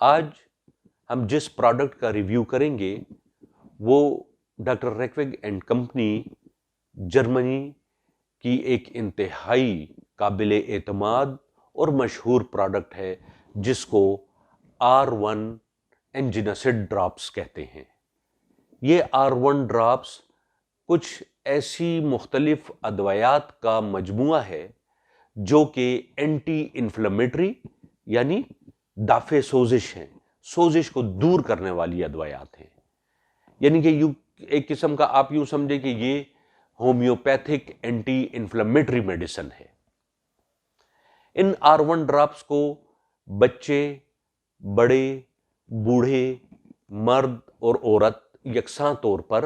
آج ہم جس پروڈکٹ کا ریویو کریں گے وہ ڈاکٹر ریکویگ اینڈ کمپنی جرمنی کی ایک انتہائی قابل اعتماد اور مشہور پروڈکٹ ہے جس کو R1 انجینسڈ ڈراپس کہتے ہیں۔ یہ R1 ڈراپس کچھ ایسی مختلف ادویات کا مجموعہ ہے جو کہ اینٹی انفلیمیٹری یعنی دافع سوزش ہیں، سوزش کو دور کرنے والی ادویات ہیں۔ یعنی کہ ایک قسم کا آپ یوں سمجھیں کہ یہ ہومیوپیتھک اینٹی انفلیمیٹری میڈیسن ہے۔ ان R1 ڈراپس کو بچے، بڑے، بوڑھے، مرد اور عورت یکساں طور پر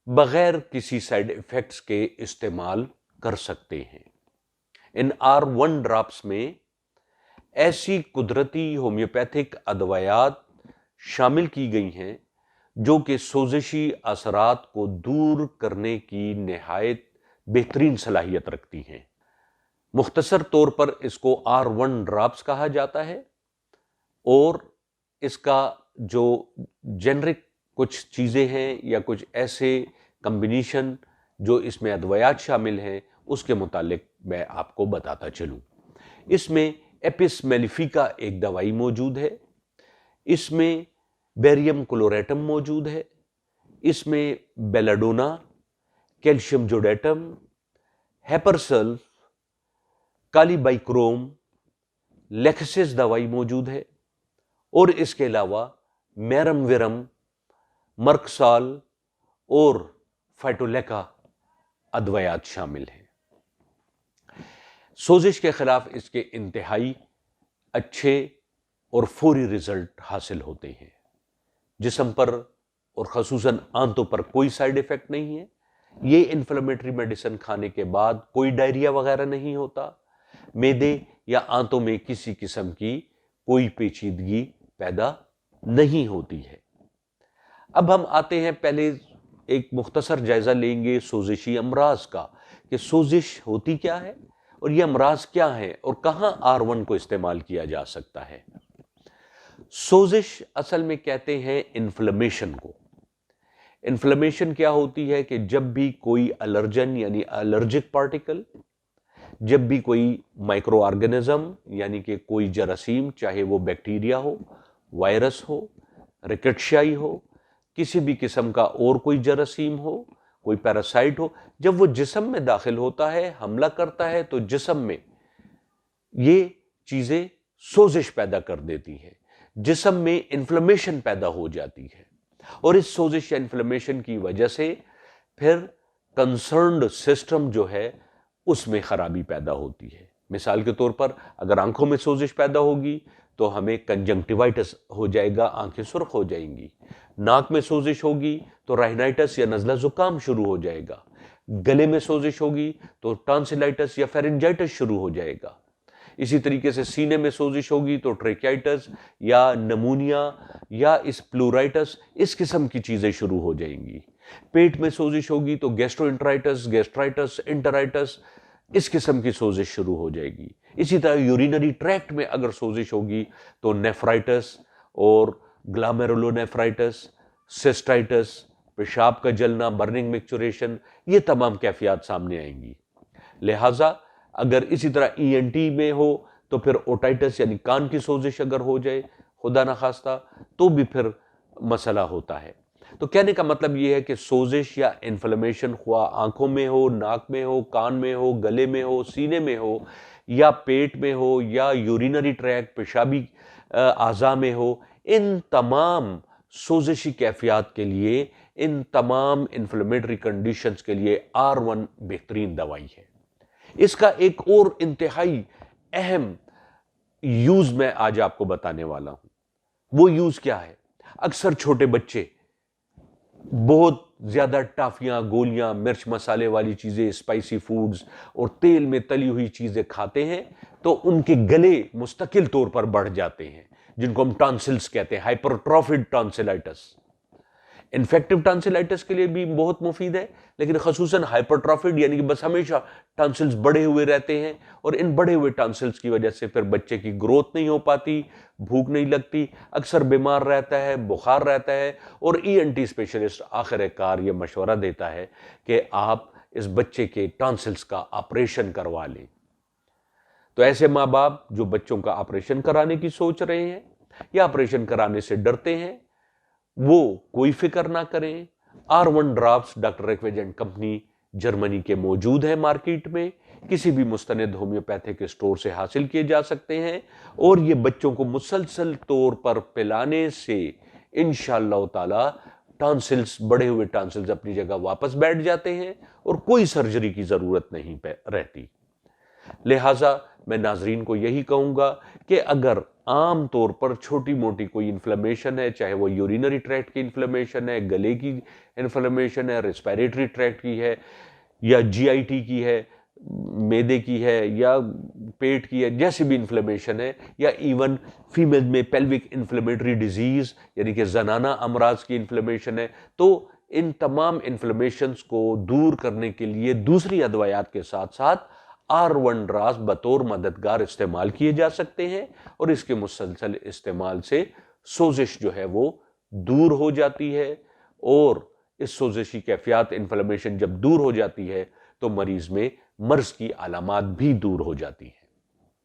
بغیر کسی سائیڈ ایفیکٹس کے استعمال کر سکتے ہیں۔ ان R1 ڈراپس میں ایسی قدرتی ہومیوپیتھک ادویات شامل کی گئی ہیں جو کہ سوزشی اثرات کو دور کرنے کی نہایت بہترین صلاحیت رکھتی ہیں۔ مختصر طور پر اس کو R1 ڈراپس کہا جاتا ہے، اور اس کا جو جنرک کچھ چیزیں ہیں یا کچھ ایسے کمبینیشن جو اس میں ادویات شامل ہیں اس کے متعلق میں آپ کو بتاتا چلوں۔ اس میں ایپس میلیفیکا ایک دوائی موجود ہے، اس میں بیریم کلوریٹم موجود ہے، اس میں بیلاڈونا، کیلشیم جوڈیٹم، ہیپرسلف، کالی بائکروم، لیکسس دوائی موجود ہے، اور اس کے علاوہ میرم ویرم، مرکسال اور فائٹولیکا ادویات شامل ہیں۔ سوزش کے خلاف اس کے انتہائی اچھے اور فوری رزلٹ حاصل ہوتے ہیں۔ جسم پر اور خصوصاً آنتوں پر کوئی سائیڈ ایفیکٹ نہیں ہے۔ یہ انفلیمیٹری میڈیسن کھانے کے بعد کوئی ڈائریا وغیرہ نہیں ہوتا، معدے یا آنتوں میں کسی قسم کی کوئی پیچیدگی پیدا نہیں ہوتی ہے۔ اب ہم آتے ہیں، پہلے ایک مختصر جائزہ لیں گے سوزشی امراض کا کہ سوزش ہوتی کیا ہے اور یہ امراض کیا ہیں اور کہاں R1 کو استعمال کیا جا سکتا ہے۔ سوزش اصل میں کہتے ہیں انفلیمیشن کو۔ انفلیمیشن کیا ہوتی ہے کہ جب بھی کوئی الرجن یعنی الرجک پارٹیکل، جب بھی کوئی مائکرو آرگنزم یعنی کہ کوئی جراثیم، چاہے وہ بیکٹیریا ہو، وائرس ہو، ریکٹشیائی ہو، کسی بھی قسم کا اور کوئی جراثیم ہو، کوئی پیراسائٹ ہو، جب وہ جسم میں داخل ہوتا ہے، حملہ کرتا ہے، تو جسم میں یہ چیزیں سوزش پیدا کر دیتی ہیں، جسم میں انفلیمیشن پیدا ہو جاتی ہے، اور اس سوزش یا انفلیمیشن کی وجہ سے پھر کنسرنڈ سسٹم جو ہے اس میں خرابی پیدا ہوتی ہے۔ مثال کے طور پر اگر آنکھوں میں سوزش پیدا ہوگی تو ہمیں کنجنکٹیوائٹس ہو جائے گا، آنکھیں سرخ ہو جائیں گی۔ ناک میں سوزش ہوگی تو رائنائٹس یا نزلہ زکام شروع ہو جائے گا۔ گلے میں سوزش ہوگی تو ٹانسلائٹس یا فیرنجائٹس شروع ہو جائے گا۔ اسی طریقے سے سینے میں سوزش ہوگی تو ٹریکیائٹس یا نمونیا یا اس پلورائٹس، اس قسم کی چیزیں شروع ہو جائیں گی۔ پیٹ میں سوزش ہوگی تو گیسٹرو انٹرائٹس، گیسٹرائٹس، انٹرائٹس، اس قسم کی سوزش شروع ہو جائے گی۔ اسی طرح یورینری ٹریکٹ میں اگر سوزش ہوگی تو نیفرائٹس اور گلامیرولونیفرائٹس، سسٹائٹس، پیشاب کا جلنا، برننگ میکچوریشن، یہ تمام کیفیات سامنے آئیں گی۔ لہٰذا اگر اسی طرح ENT میں ہو تو پھر اوٹائٹس یعنی کان کی سوزش اگر ہو جائے خدا نخواستہ تو بھی پھر مسئلہ ہوتا ہے۔ تو کہنے کا مطلب یہ ہے کہ سوزش یا انفلیمیشن خواہ آنکھوں میں ہو، ناک میں ہو، کان میں ہو، گلے میں ہو، سینے میں ہو، یا پیٹ میں ہو، یا یورینری ٹریکٹ پیشابی اعضاء میں ہو، ان تمام سوزشی کیفیات کے لیے، ان تمام انفلیمیٹری کنڈیشنز کے لیے R1 بہترین دوائی ہے۔ اس کا ایک اور انتہائی اہم یوز میں آج آپ کو بتانے والا ہوں۔ وہ یوز کیا ہے؟ اکثر چھوٹے بچے بہت زیادہ ٹافیاں، گولیاں، مرچ مسالے والی چیزیں، اسپائسی فوڈز اور تیل میں تلی ہوئی چیزیں کھاتے ہیں تو ان کے گلے مستقل طور پر بڑھ جاتے ہیں، جن کو ہم ٹانسلز کہتے ہیں، ہائپرٹروفیڈ ٹانسلائٹس۔ انفیکٹو ٹانسلائٹس کے لیے بھی بہت مفید ہے، لیکن خصوصاً ہائپرٹرافیڈ یعنی کہ بس ہمیشہ ٹانسلز بڑے ہوئے رہتے ہیں، اور ان بڑے ہوئے ٹانسلز کی وجہ سے پھر بچے کی گروتھ نہیں ہو پاتی، بھوک نہیں لگتی، اکثر بیمار رہتا ہے، بخار رہتا ہے، اور ENT اسپیشلسٹ آخر کار یہ مشورہ دیتا ہے کہ آپ اس بچے کے ٹانسلز کا آپریشن کروا لیں۔ تو ایسے ماں باپ جو بچوں کا آپریشن کرانے کی سوچ رہے ہیں یا آپریشن کرانے سے ڈرتے ہیں، وہ کوئی فکر نہ کریں۔ R1 ڈراپس ڈاکٹر ایکویجنٹ کمپنی جرمنی کے موجود ہیں مارکیٹ میں، کسی بھی مستند ہومیوپیتھک اسٹور سے حاصل کیے جا سکتے ہیں، اور یہ بچوں کو مسلسل طور پر پلانے سے انشاءاللہ تعالی ٹانسلز، بڑے ہوئے ٹانسلز اپنی جگہ واپس بیٹھ جاتے ہیں اور کوئی سرجری کی ضرورت نہیں رہتی۔ لہٰذا میں ناظرین کو یہی کہوں گا کہ اگر عام طور پر چھوٹی موٹی کوئی انفلیمیشن ہے، چاہے وہ یورینری ٹریکٹ کی انفلیمیشن ہے، گلے کی انفلیمیشن ہے، ریسپیریٹری ٹریکٹ کی ہے، یا GIT کی ہے، معدے کی ہے، یا پیٹ کی ہے، جیسی بھی انفلیمیشن ہے، یا ایون فیمیل میں پیلوک انفلیمیٹری ڈیزیز یعنی کہ زنانہ امراض کی انفلیمیشن ہے، تو ان تمام انفلیمیشنز کو دور کرنے کے لیے دوسری ادویات کے ساتھ ساتھ R1 ڈراپس بطور مددگار استعمال کیے جا سکتے ہیں، اور اس کے مسلسل استعمال سے سوزش جو ہے وہ دور ہو جاتی ہے، اور اس سوزشی کیفیات انفلیمیشن جب دور ہو جاتی ہے تو مریض میں مرض کی علامات بھی دور ہو جاتی ہیں۔